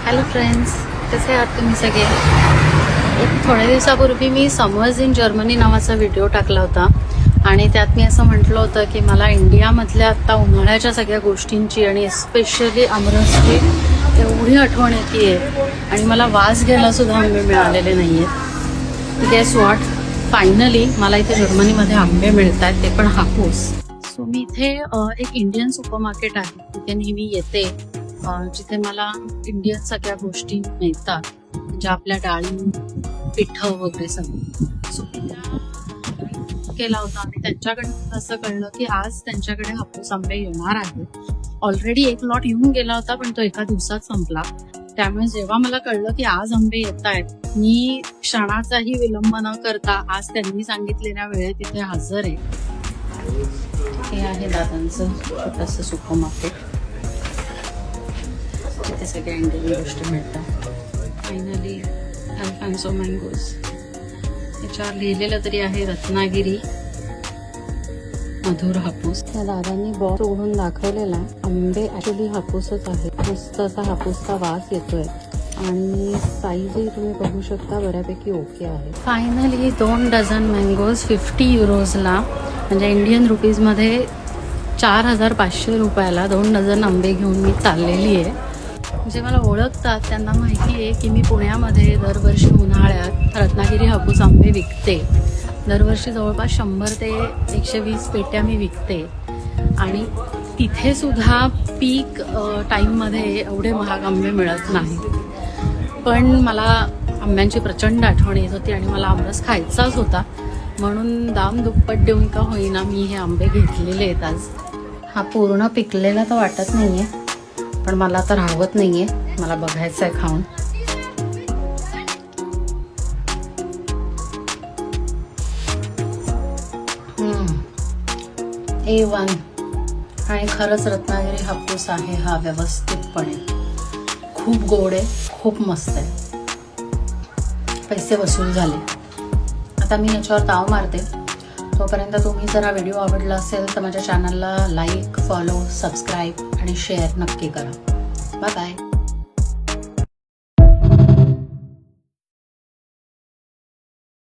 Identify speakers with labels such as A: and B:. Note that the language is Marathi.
A: हॅलो फ्रेंड्स, कसे आहात तुम्ही सगळे? एक थोड्या दिवसापूर्वी मी समर्स इन जर्मनी नावाचा व्हिडिओ टाकला होता आणि त्यात मी असं म्हटलं होतं की मला इंडियामधल्या आत्ता उन्हाळ्याच्या सगळ्या गोष्टींची आणि एस्पेशली आमरसची एवढी आठवण येते आणि मला वास घ्यायला सुद्धा आंबे मिळालेले नाही आहेत. गेस व्हॉट, फायनली मला इथे जर्मनीमध्ये आंबे मिळत आहेत, ते पण हापूस. सो मी इथे एक इंडियन सुपरमार्केट आहे, तिथे नेहमी येते, जिथे मला इंडियन सगळ्या गोष्टी मिळतात, ज्या आपल्या डाळी, पिठं वगैरे सगळं. सो केला होता आणि त्यांच्याकडे असं कळलं की आज त्यांच्याकडे हापूस आंबे येणार आहेत. ऑलरेडी एक लॉट येऊन गेला होता, पण तो एका दिवसात संपला. त्यामुळे जेव्हा मला कळलं की आज आंबे येत आहेत, मी क्षणाचाही विलंब न करता आज त्यांनी सांगितलेल्या वेळेत इथे हजर आहे. हे आहे दादांचं छोटंसं सुपरमार्केट, तिथे सगळ्या इंडियन गोष्टी मिळतात. फायनली अल्फान्सो मँगोज, त्याच्यावर लिहिलेलं तरी आहे रत्नागिरी मधुर हापूस. त्या दादांनी बॉक्स उघडून दाखवलेला आंबे ऍक्च्युली हापूसच आहे. मस्त असा हापूसचा वास येतोय आणि साईजही तुम्ही बघू शकता, बऱ्यापैकी ओके आहे. फायनली 2 डझन मँगोज 50 युरोजला, म्हणजे इंडियन रुपीजमध्ये 4500 रुपयाला 2 डझन आंबे घेऊन मी चाललेली आहे. जे मला ओळखतात त्यांना माहिती आहे की मी पुण्यामध्ये दरवर्षी उन्हाळ्यात रत्नागिरी हापूस आंबे विकते. दरवर्षी जवळपास 100 ते 120 पेट्या मी विकते आणि तिथे सुद्धा पीक टाईममध्ये एवढे महाग आंबे मिळत नाहीत. पण मला आंब्यांची प्रचंड आठवण येत होती आणि मला आमरस खायचाच होता, म्हणून दाम दुप्पट देऊन का होईना मी हे आंबे घेतलेले आहेत आज. हा पूर्ण पिकलेला तर वाटत नाहीये, पण मला तर राहवत नाहीये, मला बघायचं आहे खाऊन. A1 आणि खरंच रत्नागिरी हापूस आहे हा, व्यवस्थितपणे खूप गोड आहे, खूप मस्त आहे. पैसे वसूल झाले. आता मी याच्यावर ताव मारते. तोपर्यंत तुम्ही जर हा व्हिडिओ आवडला असेल तर माझ्या चॅनलला लाईक, फॉलो, सबस्क्राईब आणि शेअर नक्की करा. Bye bye.